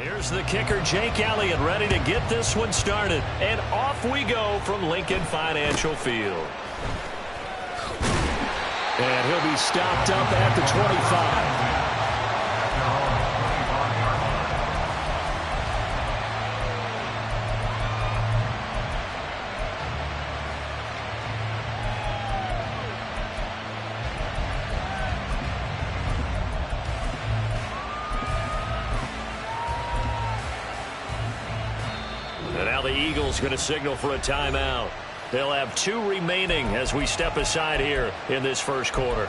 Here's the kicker, Jake Elliott, ready to get this one started. And off we go from Lincoln Financial Field. And he'll be stopped up at the 25. And now the Eagles going to signal for a timeout. They'll have 2 remaining as we step aside here in this first quarter.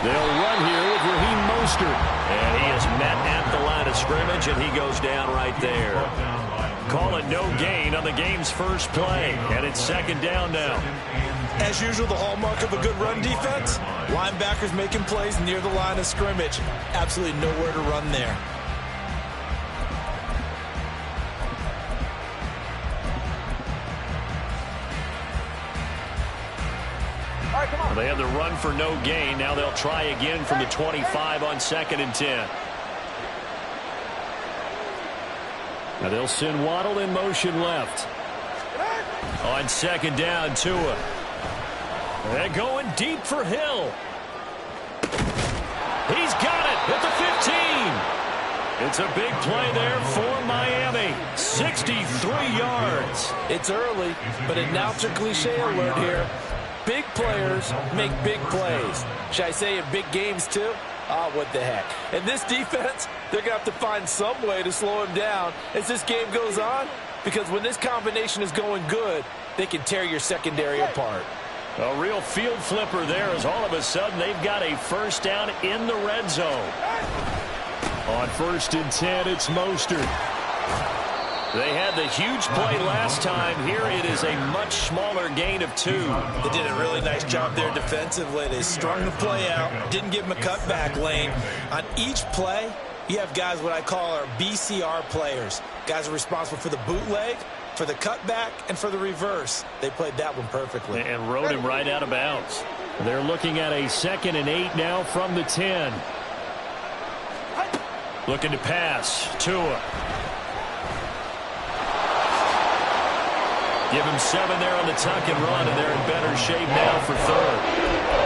They'll run here with Raheem Mostert. And he is met at the line of scrimmage, and he goes down right there. Call it no gain on the game's first play. And it's second down now. As usual, the hallmark of a good run defense, linebackers making plays near the line of scrimmage. Absolutely nowhere to run there. They had the run for no gain. Now they'll try again from the 25 on 2nd and 10. Now they'll send Waddle in motion left. On 2nd down, Tua. They're going deep for Hill. He's got it at the 15. It's a big play there for Miami. 63 yards. It's early, but announcer cliche alert here. Big players make big plays. Should I say in big games too? Oh, what the heck. And this defense, they're going to have to find some way to slow him down as this game goes on, because when this combination is going good, they can tear your secondary apart. A real field flipper there as all of a sudden they've got a first down in the red zone. On 1st and 10, it's Mostert. They had the huge play last time. Here it is a much smaller gain of 2. They did a really nice job there defensively. They strung the play out, didn't give him a cutback lane. On each play, you have guys what I call our BCR players. Guys are responsible for the bootleg, for the cutback, and for the reverse. They played that one perfectly. And rode him right out of bounds. They're looking at a 2nd and 8 now from the 10. Looking to pass. Tua. Give him 7 there on the tuck and run, and they're in better shape now for 3rd.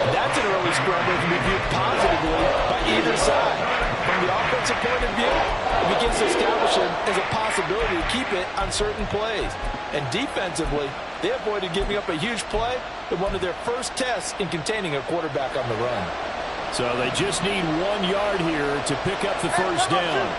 That's an early scramble to be viewed positively by either side. From the offensive point of view, it begins to establish it as a possibility to keep it on certain plays. And defensively, they avoided giving up a huge play in one of their first tests in containing a quarterback on the run. So they just need 1 yard here to pick up the first down.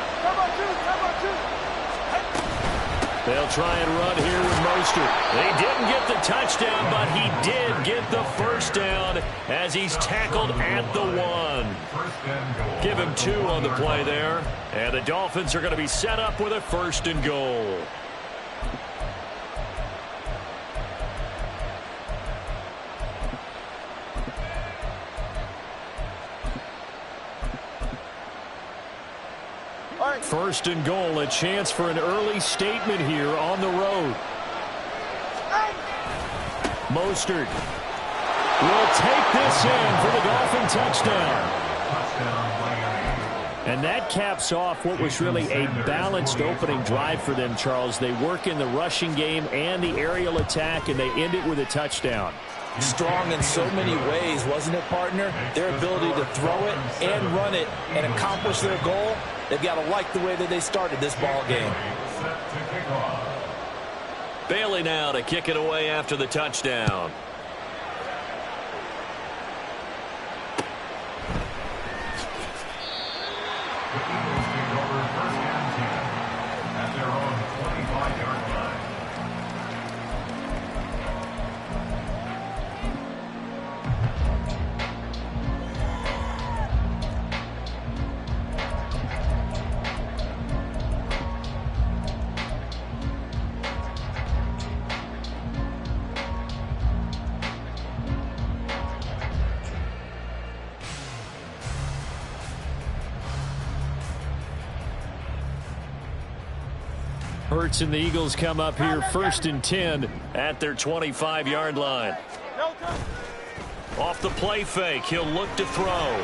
They'll try and run here with Mostert. They didn't get the touchdown, but he did get the first down as he's tackled at the 1. Give him 2 on the play there. And the Dolphins are going to be set up with a 1st and goal. First and goal, a chance for an early statement here on the road. Mostert will take this in for the Dolphin touchdown. And that caps off what was really a balanced opening drive for them, Charles. They work in the rushing game and the aerial attack, and they end it with a touchdown. Strong in so many ways, wasn't it, partner? Their ability to throw it and run it and accomplish their goal. They've got to like the way that they started this ball game. Bailey now to kick it away after the touchdown. Hurts and the Eagles come up here 1st and 10 at their 25-yard line. Off the play fake, he'll look to throw.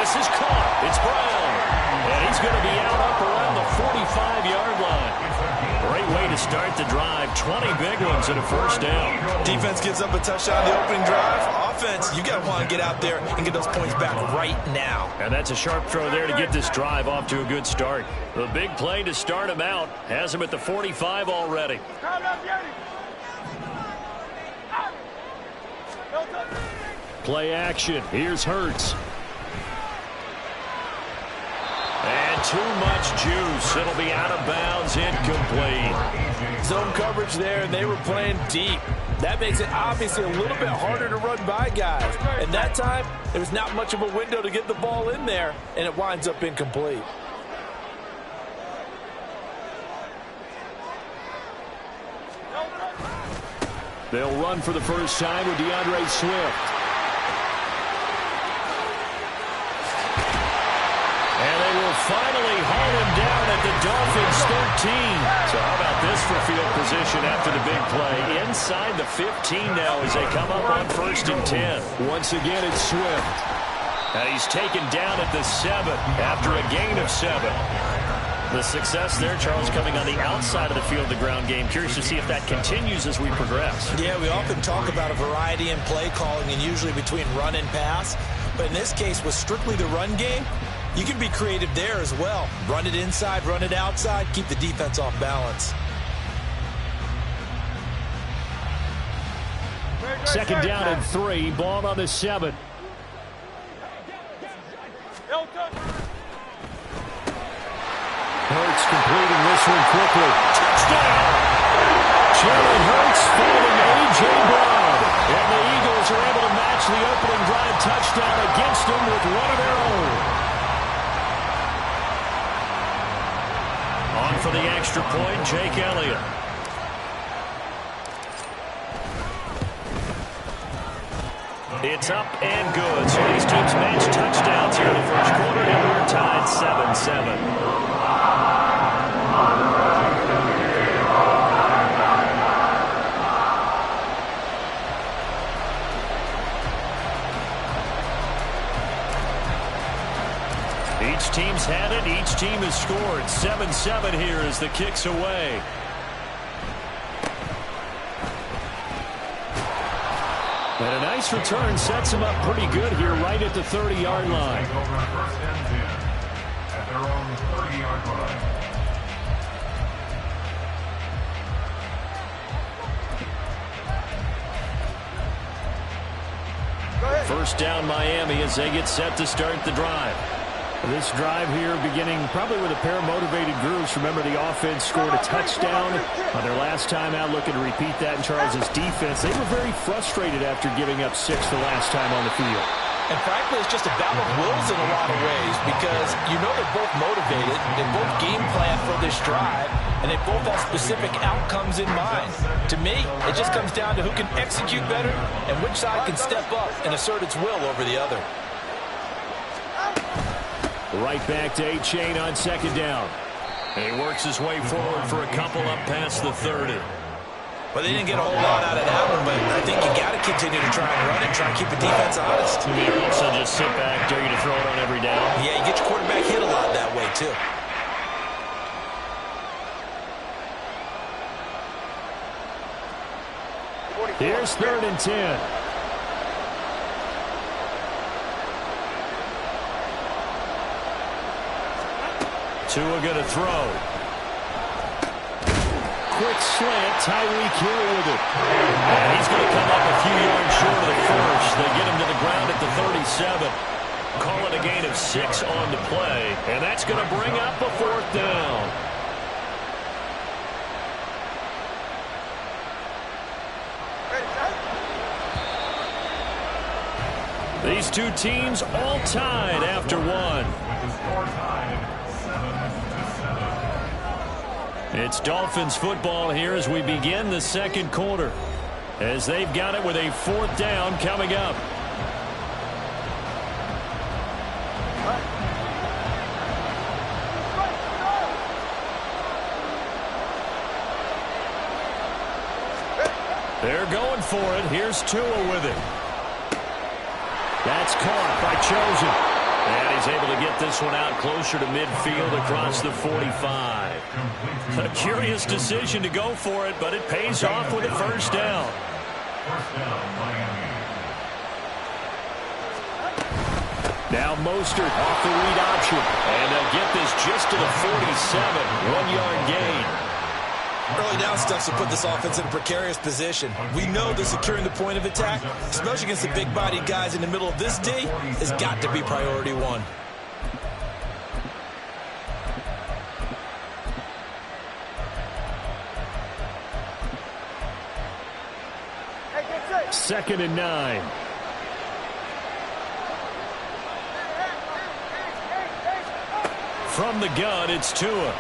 This is caught. It's Brown. And he's going to be out up around the 45-yard line. Great way to start the drive. 20 big ones and a first down. Defense gives up a touchdown the opening drive. Offense, you got to want to get out there and get those points back right now. And that's a sharp throw there to get this drive off to a good start. The big play to start him out has him at the 45 already. Play action. Here's Hurts. And too much juice. It'll be out of bounds, incomplete. Zone coverage there, and they were playing deep. That makes it obviously a little bit harder to run by guys. And that time, there was not much of a window to get the ball in there, and it winds up incomplete. They'll run for the first time with DeAndre Swift. And they will finally haul him down at the Dolphins' 13. So how about this for field position after the big play? Inside the 15 now as they come up on 1st and 10. Once again, it's Swift. And he's taken down at the 7 after a gain of 7. The success there, Charles, coming on the outside of the field, the ground game. Curious to see if that continues as we progress. Yeah, we often talk about a variety in play calling and usually between run and pass. But in this case, with strictly the run game, you can be creative there as well. Run it inside, run it outside, keep the defense off balance. Second down and 3, ball on the 7. Hurts completing this one quickly. Touchdown! Jalen Hurts finding A.J. Brown. And the Eagles are able to match the opening drive touchdown against them with one of their own. On for the extra point, Jake Elliott. It's up and good. So these teams match touchdowns here in the first quarter, and we're tied 7-7. Each team's had it. Each team has scored. 7-7 here as the kick's away. And a nice return sets him up pretty good here right at the 30-yard line. First down Miami as they get set to start the drive. This drive here beginning probably with a pair of motivated groups. Remember, the offense scored a touchdown on their last time out, looking to repeat that in Charles' defense. They were very frustrated after giving up 6 the last time on the field. And frankly, it's just a battle of wills in a lot of ways because you know they're both motivated, they both game plan for this drive, and they both have specific outcomes in mind. To me, it just comes down to who can execute better and which side can step up and assert its will over the other. Right back to A-Chain on second down. And he works his way forward for a couple up past the 30. Well, they didn't get a whole lot out of that one, but I think you got to continue to try and run it, try and keep the defense honest. You also just sit back, dare you to throw it on every down. Yeah, you get your quarterback hit a lot that way, too. Here's 3rd and 10. Tua going to throw. Quick slant, Tyreek Hill with it. And he's going to come up a few yards short of the first. They get him to the ground at the 37. Call it a gain of 6 on the play. And that's going to bring up a 4th down. These two teams all tied after one. It's Dolphins football here as we begin the second quarter, as they've got it with a 4th down coming up. They're going for it. Here's Tua with it. That's caught by Chosen. And he's able to get this one out closer to midfield across the 45. A curious decision to go for it, but it pays off with a first down. Now Mostert off the read option. And they'll get this just to the 47. 1-yard gain. Early down stuff to put this offense in a precarious position. We know that securing the point of attack, especially against the big-bodied guys in the middle of this D, has got to be priority one. Second and 9. From the gun, it's Tua.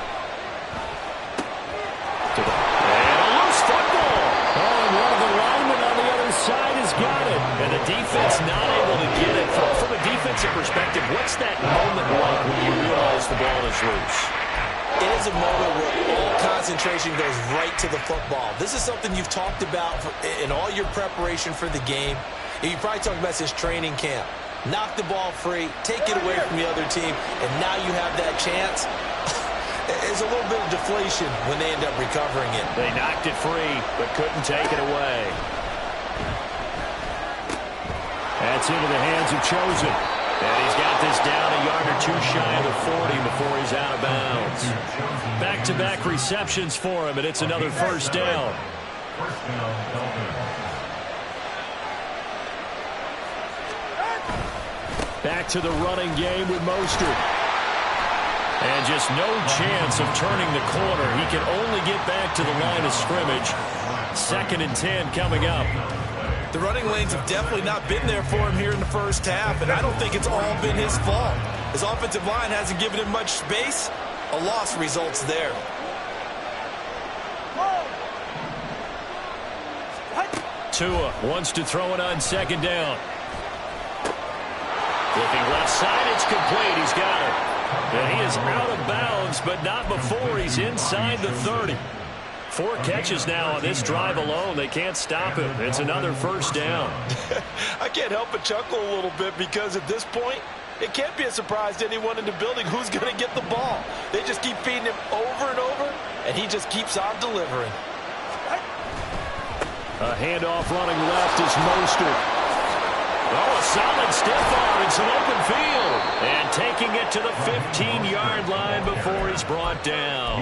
And a loose football. Oh, and one of the linemen on the other side has got it. And the defense not able to get it. From a defensive perspective, what's that moment like when you realize the ball is loose? It is a moment where all concentration goes right to the football. This is something you've talked about in all your preparation for the game. And you probably talked about this training camp. Knock the ball free, take it away from the other team, and now you have that chance. There's a little bit of deflation when they end up recovering it. They knocked it free, but couldn't take it away. That's into the hands of Chosen. And he's got this down a yard or two shy of the 40 before he's out of bounds. Back-to-back receptions for him, and it's another first down. Back to the running game with Mostert. And just no chance of turning the corner. He can only get back to the line of scrimmage. 2nd and 10 coming up. The running lanes have definitely not been there for him here in the first half, and I don't think it's all been his fault. His offensive line hasn't given him much space. A loss results there. Tua wants to throw it on 2nd down. Looking left side, it's complete. He's got it. And he is out of bounds, but not before he's inside the 30. 4 catches now on this drive alone. They can't stop him. It's another first down. I can't help but chuckle a little bit because at this point, it can't be a surprise to anyone in the building who's going to get the ball. They just keep feeding him over and over, and he just keeps on delivering. A handoff running left is Mostert. Oh, a solid stiff arm in some open field. And taking it to the 15-yard line before he's brought down.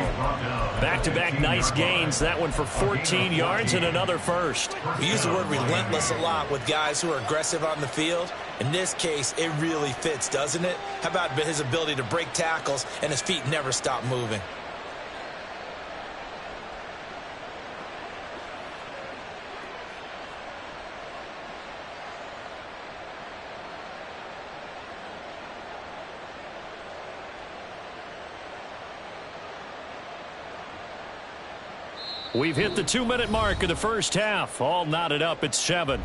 Back-to-back nice gains. That one for 14 yards and another first. We use the word relentless a lot with guys who are aggressive on the field. In this case, it really fits, doesn't it? How about his ability to break tackles and his feet never stop moving? We've hit the 2-minute mark of the first half. All knotted up at 7.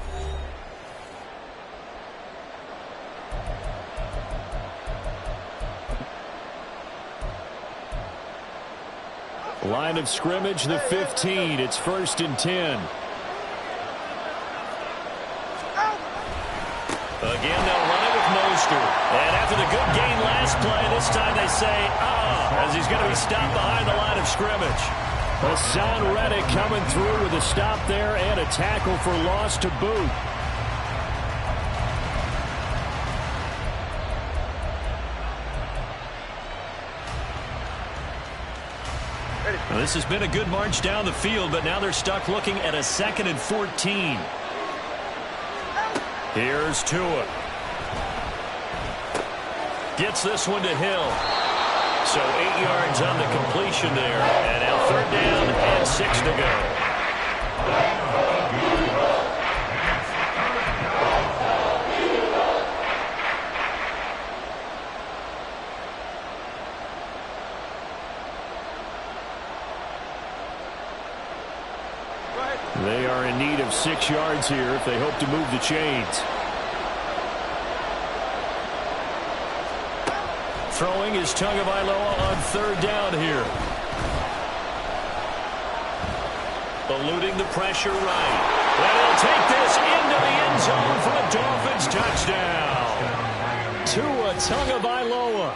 Line of scrimmage, the 15. It's 1st and 10. Again, they'll run it with Mostert. And after the good gain last play, this time they say, as he's going to be stopped behind the line of scrimmage. Hassan Reddick coming through with a stop there and a tackle for loss to boot. Well, this has been a good march down the field, but now they're stuck looking at a 2nd and 14. Here's Tua. Gets this one to Hill. So 8 yards on the completion there. And now 3rd down and 6 to go. They are in need of 6 yards here if they hope to move the chains. Throwing is Tagovailoa on 3rd down here. Eluding the pressure right. And he'll take this into the end zone for a Dolphins touchdown. Tua Tagovailoa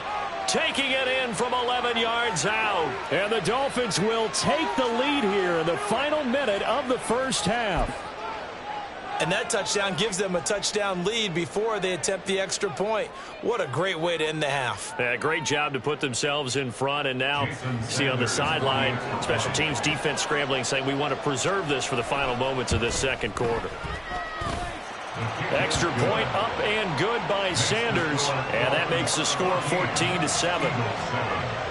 taking it in from 11 yards out. And the Dolphins will take the lead here in the final minute of the first half. And that touchdown gives them a touchdown lead before they attempt the extra point. What a great way to end the half. Yeah, great job to put themselves in front. And now, see on the sideline, special teams defense scrambling, saying we want to preserve this for the final moments of this second quarter. Extra point up and good by Sanders. And that makes the score 14-7.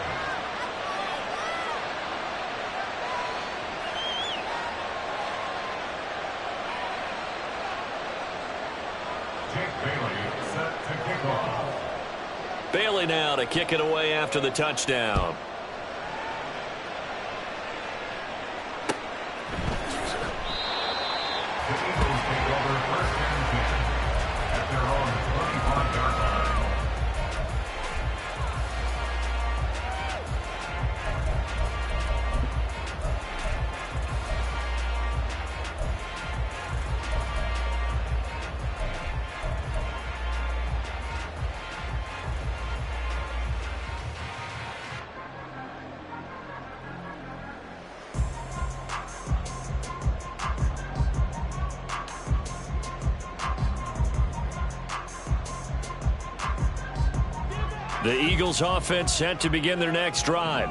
Bailey now to kick it away after the touchdown. The Eagles offense set to begin their next drive.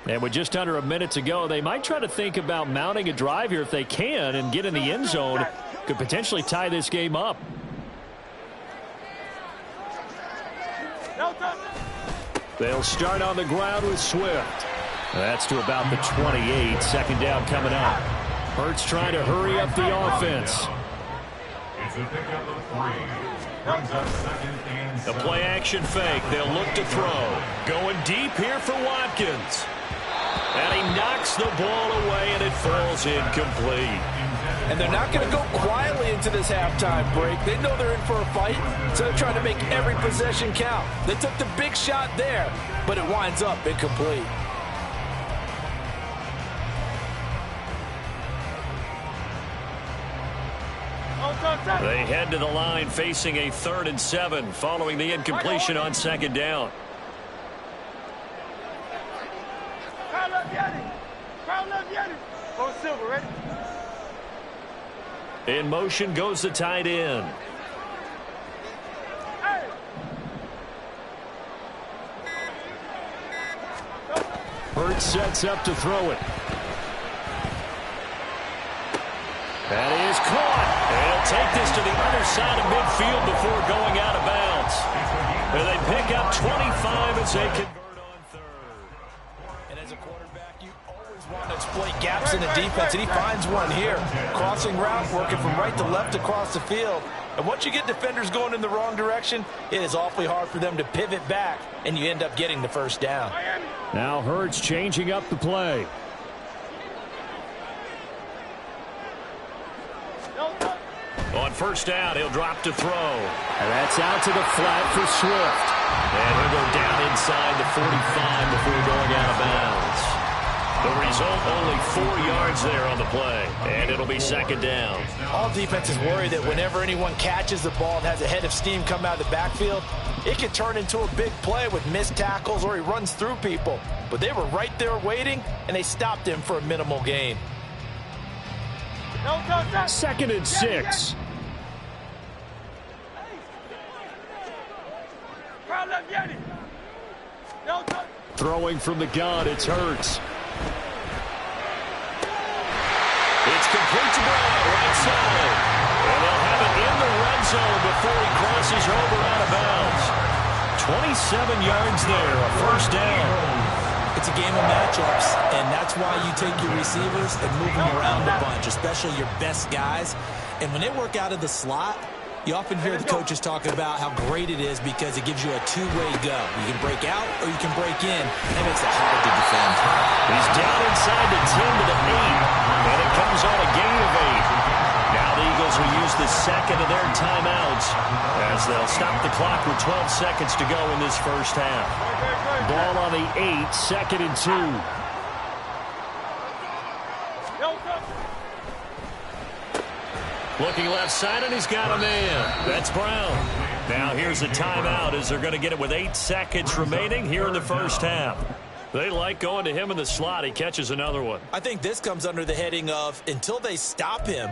And with just under a minute to go, they might try to think about mounting a drive here if they can and get in the end zone. Could potentially tie this game up. They'll start on the ground with Swift. That's to about the 28. Second down coming up. Hurts trying to hurry up the offense. It's a pickup of 3. The play action fake. They'll look to throw. Going deep here for Watkins. And he knocks the ball away, and it falls incomplete. And they're not going to go quietly into this halftime break. They know they're in for a fight, so they're trying to make every possession count. They took the big shot there, but it winds up incomplete. They head to the line facing a 3rd and 7 following the incompletion on second down. In motion goes the tight end. Hurts sets up to throw it. That is caught. And he'll take this to the other side of midfield before going out of bounds. And they pick up 25 as they convert on 3rd. And as a quarterback, you always want to exploit gaps in the defense, and he finds one here. Crossing route, working from right to left across the field. And once you get defenders going in the wrong direction, it is awfully hard for them to pivot back, and you end up getting the first down. Now Hurts changing up the play. On first down, he'll drop to throw. And that's out to the flat for Swift. And he'll go down inside the 45 before going out of bounds. The result, only 4 yards there on the play. And it'll be second down. All defenses worry that whenever anyone catches the ball and has a head of steam come out of the backfield, it can turn into a big play with missed tackles or he runs through people. But they were right there waiting, and they stopped him for a minimal gain. 2nd and 6. Throwing from the gun, it's Hurts. It's complete to Brown, right side. And they'll have it in the red zone before he crosses over out of bounds. 27 yards there, a first down. It's a game of matchups, and that's why you take your receivers and move them around a bunch, especially your best guys. And when they work out of the slot, you often hear the coaches talk about how great it is because it gives you a two-way go. You can break out or you can break in. That makes it hard to defend. He's down inside the 10 to the 8, and it comes on a gain of 8. Now the Eagles will use the second of their timeouts as they'll stop the clock with 12 seconds to go in this first half. Ball on the 8, 2nd and 2. Looking left side, and he's got a man. That's Brown. Now here's a timeout as they're going to get it with 8 seconds remaining here in the first half. They like going to him in the slot. He catches another one. I think this comes under the heading of until they stop him,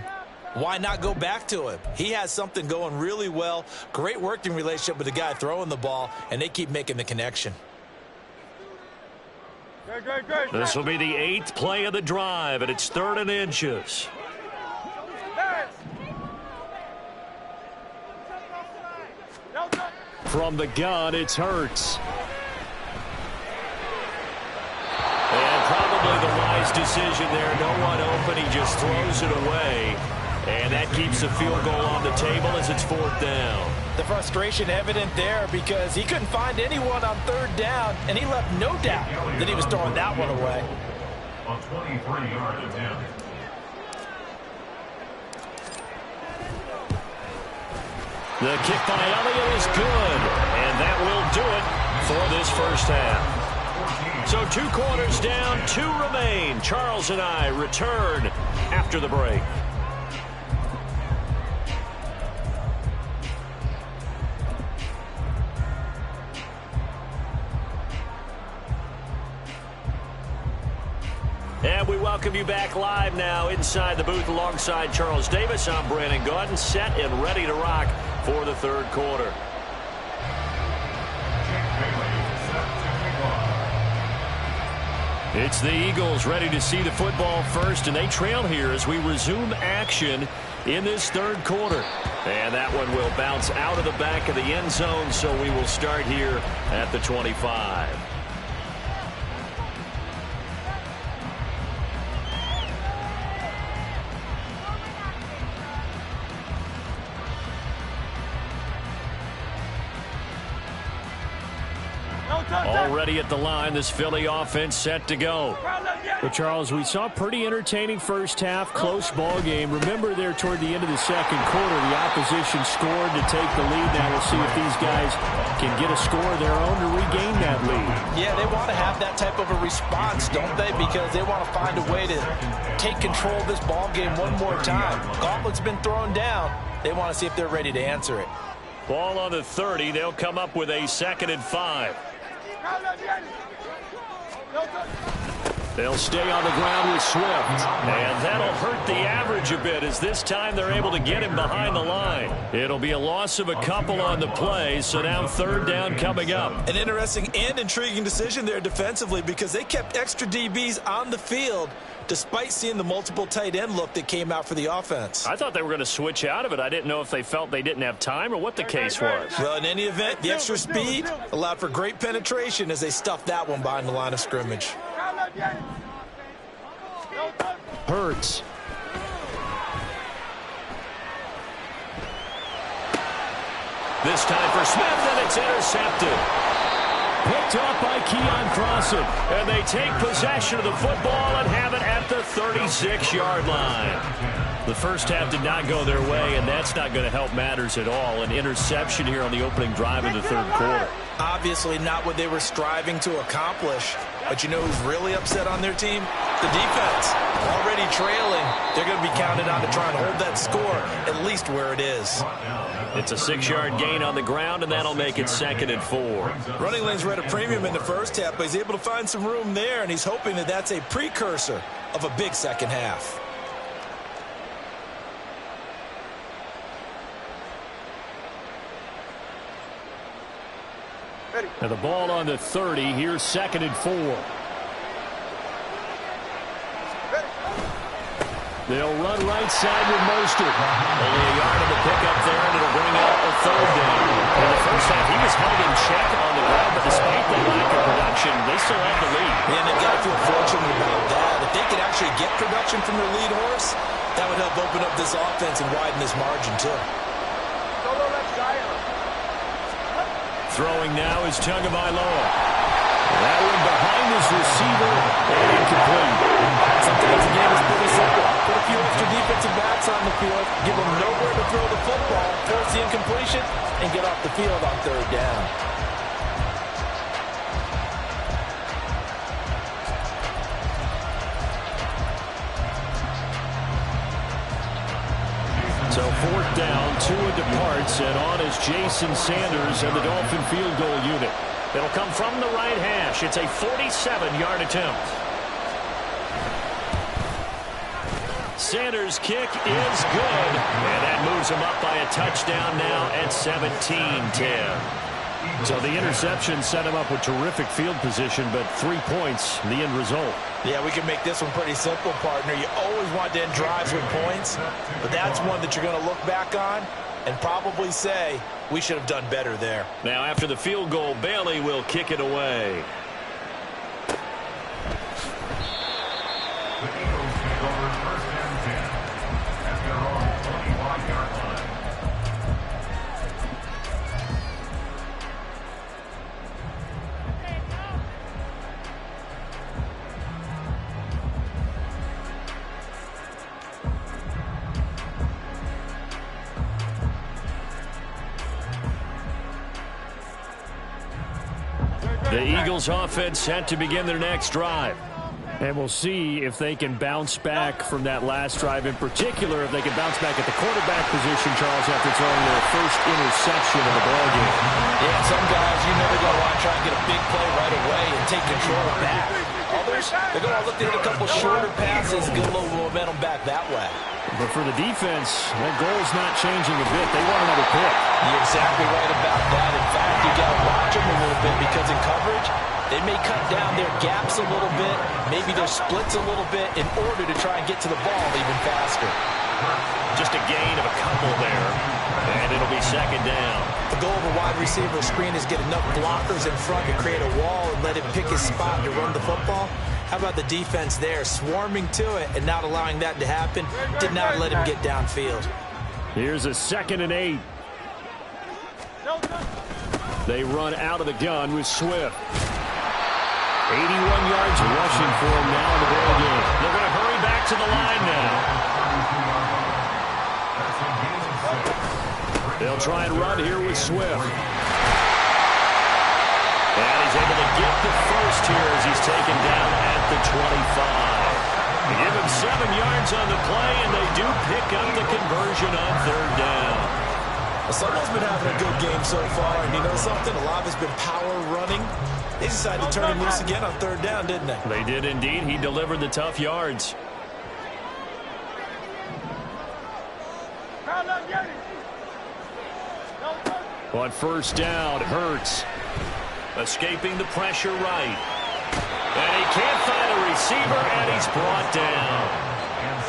why not go back to him? He has something going really well. Great working relationship with the guy throwing the ball, and they keep making the connection. This will be the 8th play of the drive, and it's 3rd and inches. From the gun, it's Hurts. And probably the wise decision there. No one open. He just throws it away. And that keeps the field goal on the table as it's 4th down. The frustration evident there because he couldn't find anyone on 3rd down, and he left no doubt that he was throwing that one away. A 23-yard attempt. The kick by Elliott is good, and that will do it for this first half. So 2 quarters down, 2 remain. Charles and I return after the break. And we welcome you back live now inside the booth alongside Charles Davis. I'm Brandon Gaudin, set and ready to rock for the 3rd quarter. It's the Eagles ready to see the football first, and they trail here as we resume action in this 3rd quarter. And that one will bounce out of the back of the end zone, so we will start here at the 25. Already at the line, this Philly offense set to go. Well, Charles, we saw a pretty entertaining first half, close ball game. Remember there toward the end of the 2nd quarter, the opposition scored to take the lead. Now we'll see if these guys can get a score of their own to regain that lead. Yeah, they want to have that type of a response, don't they? Because they want to find a way to take control of this ball game one more time. Gauntlet's been thrown down. They want to see if they're ready to answer it. Ball on the 30. They'll come up with a 2nd and 5. They'll stay on the ground with Swift. And that'll hurt the average a bit as this time they're able to get him behind the line. It'll be a loss of a couple on the play, so now 3rd down coming up. An interesting and intriguing decision there defensively because they kept extra DBs on the field despite seeing the multiple tight end look that came out for the offense. I thought they were going to switch out of it. I didn't know if they felt they didn't have time or what the case was. Well, in any event, the extra speed allowed for great penetration as they stuffed that one behind the line of scrimmage. Hurts. This time for Smith, and it's intercepted. Picked up by Keon Crossen. And they take possession of the football and have it at the 36-yard line. The first half did not go their way, and that's not going to help matters at all. An interception here on the opening drive of the 3rd quarter. Obviously not what they were striving to accomplish. But you know who's really upset on their team? The defense. Already trailing. They're going to be counted on to try and hold that score at least where it is. It's a 6-yard gain on the ground, and that'll make it 2nd and 4. Running lanes were at a premium in the first half, but he's able to find some room there, and he's hoping that that's a precursor of a big second half. And the ball on the 30. Here's 2nd and 4. They'll run right side with Mostert. Only a yard of the pickup there, and it'll bring up a 3rd down. In the first half, he was held in check on the ground, but despite the lack of production, they still have the lead. And they've got to feel fortunate about that. If they could actually get production from their lead horse, that would help open up this offense and widen this margin, too. Throwing now is Tagovailoa. That one behind his receiver and incomplete. Sometimes the game is pretty simple. Put a few extra defensive backs on the field, give them nowhere to throw the football, force the incompletion, and get off the field on 3rd down. So down, Tua departs, and on is Jason Sanders and the Dolphin field goal unit. It'll come from the right hash. It's a 47-yard attempt. Sanders' kick is good, and that moves him up by a touchdown now at 17-10. So the interception set him up with terrific field position, but 3 points, the end result. Yeah, we can make this one pretty simple, partner. You always want to end drives with points, but that's one that you're going to look back on and probably say, we should have done better there. Now, after the field goal, Bailey will kick it away. The Eagles take over first and 10 at their own 25-yard line. The Eagles offense set to begin their next drive. And we'll see if they can bounce back from that last drive. In particular, if they can bounce back at the quarterback position, Charles, after throwing their first interception of the ballgame. Yeah, some guys, you know they're going to want to try and get a big play right away and take control back. Others, they're going to look to hit a couple shorter passes, get a little momentum back that way. But for the defense, that goal's not changing a bit. They want another pick. You're exactly right about that. In fact, you got to watch them a little bit because in coverage, they may cut down their gaps a little bit, maybe their splits a little bit in order to try and get to the ball even faster. Just a gain of a couple there, and it'll be second down. The goal of a wide receiver screen is get enough blockers in front to create a wall and let him pick his spot to run the football. How about the defense there, swarming to it and not allowing that to happen? Did not let him get downfield. Here's a 2nd and 8. They run out of the gun with Swift. 81 yards rushing for him now in the ball game. They're going to hurry back to the line now. They'll try and run here with Swift. And he's able to get the first here as he's taken down at the 25. They give him 7 yards on the play, and they do pick up the conversion on 3rd down. Well, someone's been having a good game so far, and you know something? A lot has been power running. They decided to turn him loose again on 3rd down, didn't they? They did indeed. He delivered the tough yards. On 1st down, Hurts. Escaping the pressure right. And he can't find a receiver, and he's brought down.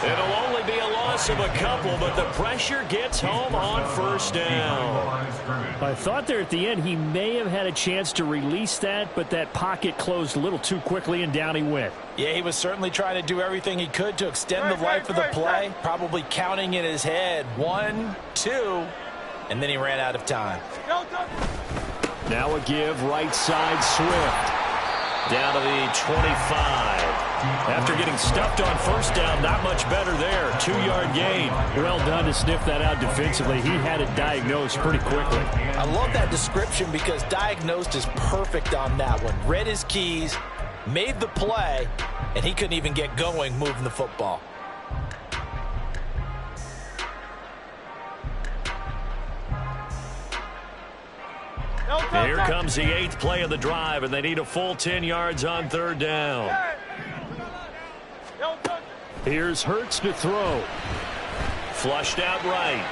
It'll only be a loss of a couple, but the pressure gets home on 1st down. I thought there at the end he may have had a chance to release that, but that pocket closed a little too quickly, and down he went. Yeah, he was certainly trying to do everything he could to extend the life of the play, probably counting in his head 1, 2, and then he ran out of time. Now a give, right side, Swift. Down to the 25. After getting stuffed on 1st down, not much better there. 2-yard gain. Well done to sniff that out defensively. He had it diagnosed pretty quickly. I love that description because diagnosed is perfect on that one. Read his keys, made the play, and he couldn't even get going moving the football. Here comes the 8th play of the drive, and they need a full 10 yards on 3rd down. Here's Hurts to throw. Flushed out right.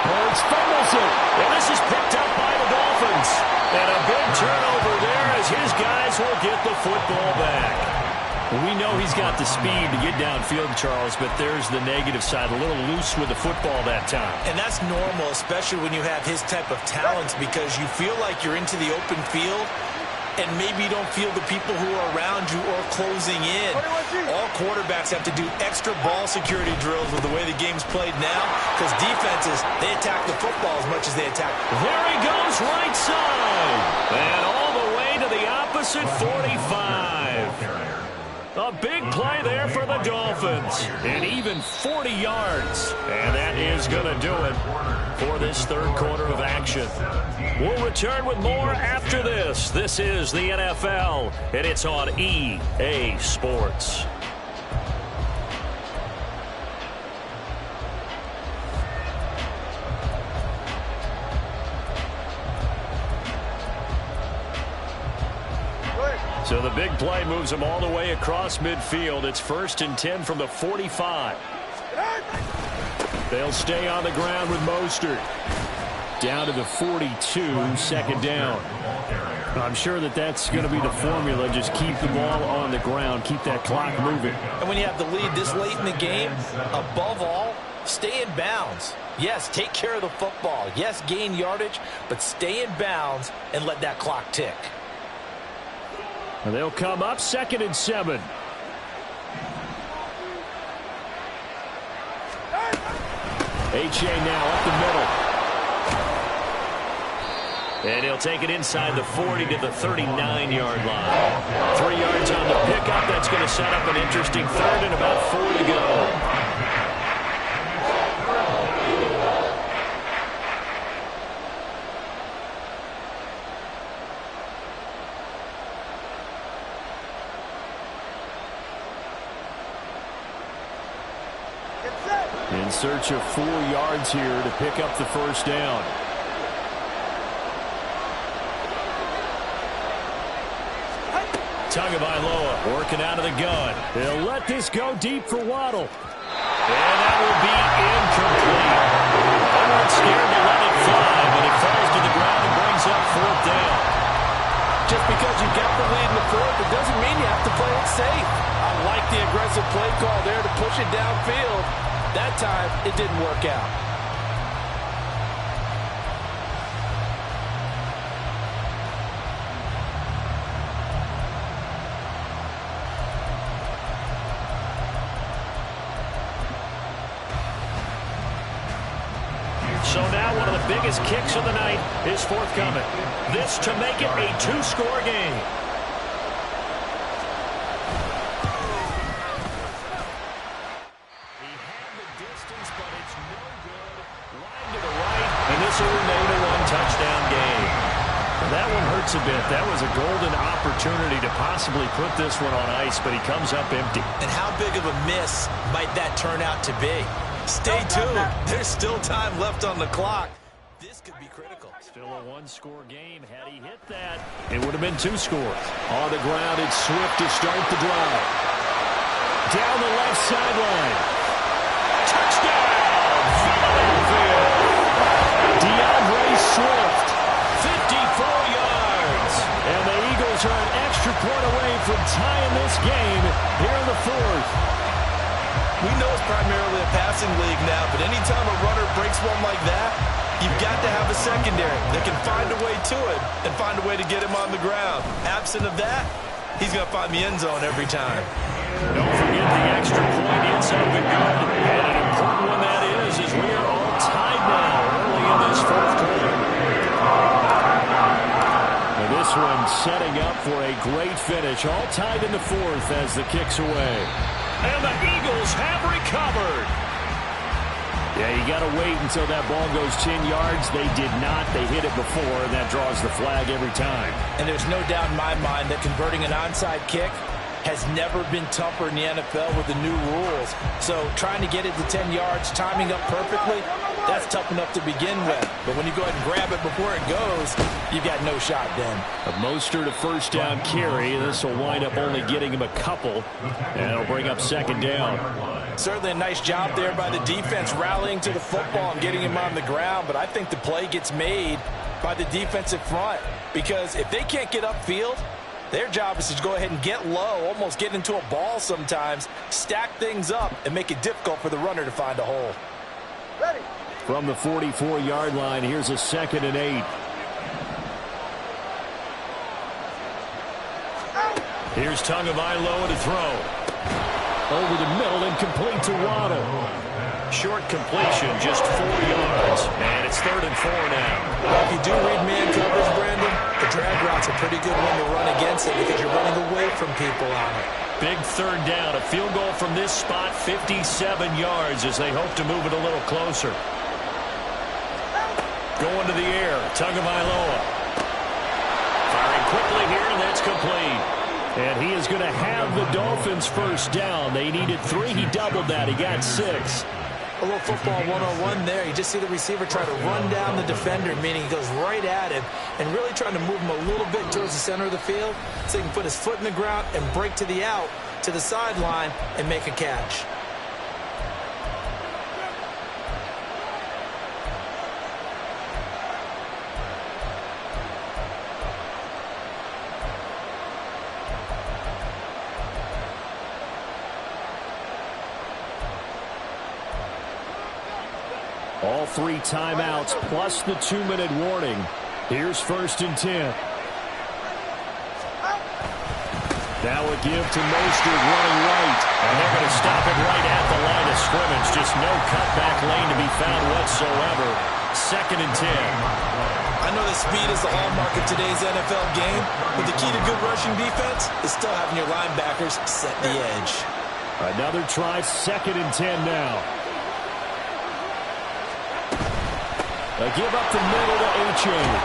Hurts fumbles it. And this is picked up by the Dolphins. And a big turnover there as his guys will get the football back. We know he's got the speed to get downfield, Charles, but there's the negative side. A little loose with the football that time. And that's normal, especially when you have his type of talents, because you feel like you're into the open field and maybe you don't feel the people who are around you or closing in. All quarterbacks have to do extra ball security drills with the way the game's played now, because defenses, they attack the football as much as they attack. There he goes, right side. And all the way to the opposite 45. A big play there for the Dolphins. And even 40 yards. And that is going to do it for this 3rd quarter of action. We'll return with more after this. This is the NFL, and it's on EA Sports. So the big play moves them all the way across midfield. It's 1st and 10 from the 45. They'll stay on the ground with Mostert. Down to the 42, 2nd down. I'm sure that's going to be the formula. Just keep the ball on the ground. Keep that clock moving. And when you have the lead this late in the game, above all, stay in bounds. Yes, take care of the football. Yes, gain yardage, but stay in bounds and let that clock tick. And they'll come up 2nd and 7. H.A. now up the middle. And he'll take it inside the 40 to the 39-yard line. 3 yards on the pickup. That's going to set up an interesting 3rd and about 4 to go. In search of 4 yards here to pick up the 1st down. Tagovailoa working out of the gun. They'll let this go deep for Waddle. And that will be incomplete. They weren't scared to let it fly, but it falls to the ground and brings up 4th down. Just because you got the lead in the 4th, it doesn't mean you have to play it safe. I like the aggressive play call there to push it downfield. That time, it didn't work out. So now one of the biggest kicks of the night is forthcoming. This to make it a 2-score game. This will remain a 1-touchdown game. That one hurts a bit. That was a golden opportunity to possibly put this one on ice, but he comes up empty. And how big of a miss might that turn out to be? Stay tuned. There's still time left on the clock. This could be critical. Still a 1-score game. Had he hit that, it would have been 2 scores. On the ground, it's Swift to start the drive. Down the left sideline. Touchdown! Philadelphia! DeAndre Swift, 54 yards. And the Eagles are an extra point away from tying this game here in the 4th. We know it's primarily a passing league now, but anytime a runner breaks one like that, you've got to have a secondary that can find a way to it and find a way to get him on the ground. Absent of that, he's going to find the end zone every time. Don't forget the extra point inside the good. And an important one that is, as we are all tied now early in this 4th quarter. And this one setting up for a great finish. All tied in the 4th as the kick's away. And the Eagles have recovered. Yeah, you got to wait until that ball goes 10 yards. They did not. They hit it before, and that draws the flag every time. And there's no doubt in my mind that converting an onside kick has never been tougher in the NFL with the new rules. So trying to get it to 10 yards, timing up perfectly, that's tough enough to begin with. But when you go ahead and grab it before it goes, you've got no shot then. A Mostert to 1st down carry. This will wind up only getting him a couple, and it'll bring up 2nd down. Certainly a nice job there by the defense rallying to the football and getting him on the ground. But I think the play gets made by the defensive front, because if they can't get upfield, their job is to go ahead and get low, almost get into a ball sometimes, stack things up, and make it difficult for the runner to find a hole. Ready. From the 44-yard line, here's a 2nd and 8. Here's Tagovailoa to throw. Over the middle and complete to Waddle. Short completion, just 4 yards. And it's 3rd and 4 now. Well, if you do read man coverage, Brandon, the drag route's a pretty good one to run against it because you're running away from people on it. Big 3rd down. A field goal from this spot, 57 yards as they hope to move it a little closer. Going to the air, Tagovailoa. Firing quickly here, and that's complete. And he is going to have the Dolphins 1st down. They needed 3. He doubled that. He got 6. A little football 101 there. You just see the receiver try to run down the defender, meaning he goes right at him and really trying to move him a little bit towards the center of the field so he can put his foot in the ground and break to the out, to the sideline, and make a catch. All 3 timeouts plus the 2-minute warning. Here's 1st and 10. Now a give to Mostert running right. And they're going to stop it right at the line of scrimmage. Just no cutback lane to be found whatsoever. 2nd and 10. I know that speed is the hallmark of today's NFL game, but the key to good rushing defense is still having your linebackers set the edge. Another try, 2nd and 10 now. A give up the middle to A-Chain.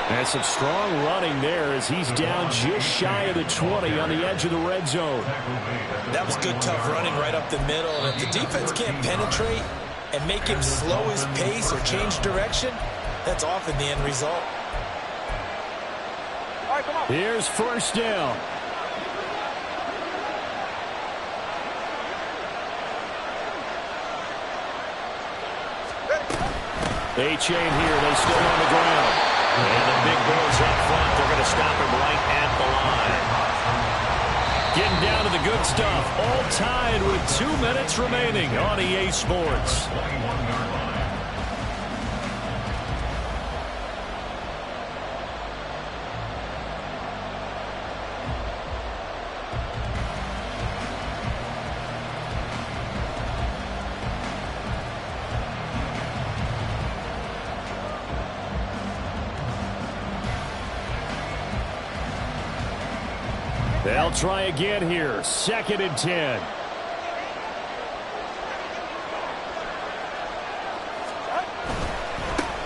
And some strong running there as he's down just shy of the 20 on the edge of the red zone. That was good, tough running right up the middle. And if the defense can't penetrate and make him slow his pace or change direction, that's often the end result. All right, come on. Here's 1st down. A-Chain here, they still on the ground. And the big boys up front, they're going to stop him right at the line. Getting down to the good stuff, all tied with 2 minutes remaining on EA Sports. They'll try again here. 2nd and 10.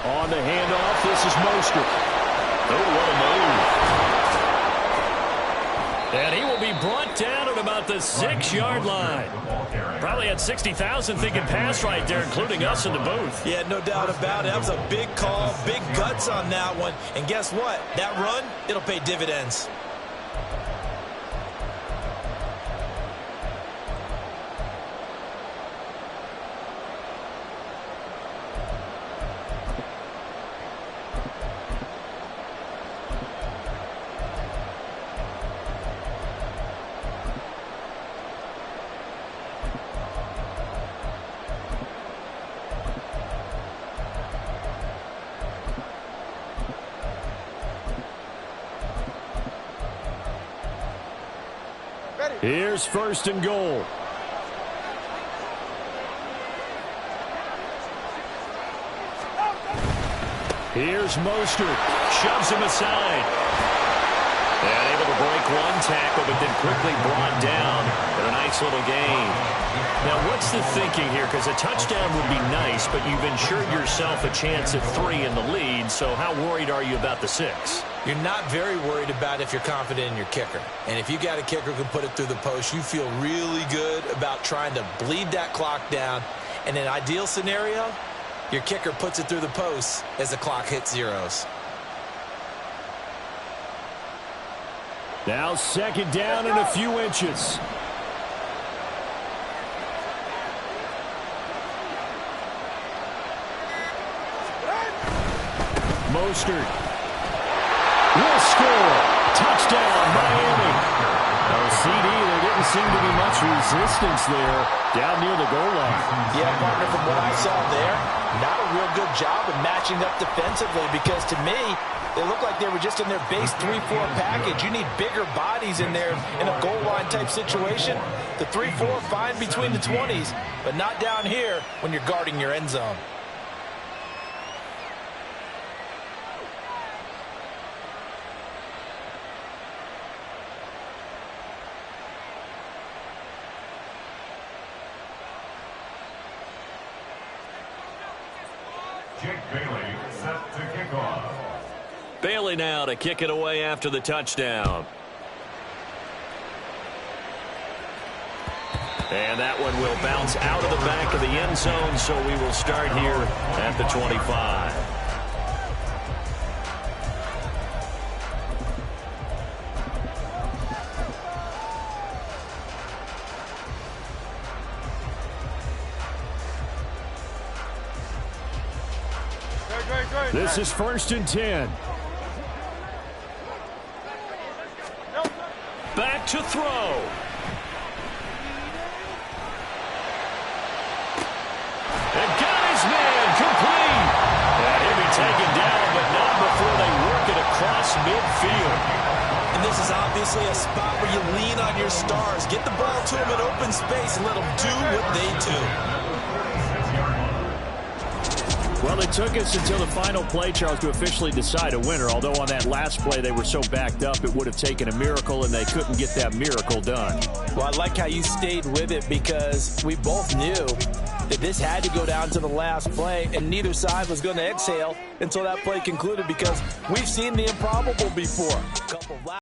On the handoff, this is Mostert. Oh, what a move. And he will be brought down at about the 6-yard line. Probably had 60,000 thinking pass right there, including us in the booth. Yeah, no doubt about it. That was a big call, big guts on that one. And guess what? That run, it'll pay dividends. Here's 1st and goal. Here's Mostert. Shoves him aside. And able to break one tackle, but then quickly brought down in a nice little gain. Now, what's the thinking here? Because a touchdown would be nice, but you've ensured yourself a chance at 3 in the lead, so how worried are you about the 6? You're not very worried about if you're confident in your kicker. And if you got a kicker who can put it through the post, you feel really good about trying to bleed that clock down. In an ideal scenario, your kicker puts it through the post as the clock hits zeros. Now 2nd down and a few inches. Mostert will score. Touchdown, Miami. Now, CD, there didn't seem to be much resistance there down near the goal line. Yeah, partner, from what I saw there, not a real good job of matching up defensively because to me, they look like they were just in their base 3-4 package. You need bigger bodies in there in a goal line type situation. The 3-4 fine between the 20s, but not down here when you're guarding your end zone. Jake Bailey set to kick off. Bailey now to kick it away after the touchdown. And that one will bounce out of the back of the end zone, so we will start here at the 25. This is 1st and 10. Back to throw. And got his man complete. And he'll be taken down, but not before they work it across midfield. And this is obviously a spot where you lean on your stars. Get the ball to them in open space and let them do what they do. Well, it took us until the final play, Charles, to officially decide a winner. Although on that last play they were so backed up, it would have taken a miracle, and they couldn't get that miracle done. Well, I like how you stayed with it because we both knew that this had to go down to the last play, and neither side was going to exhale until that play concluded because we've seen the improbable before.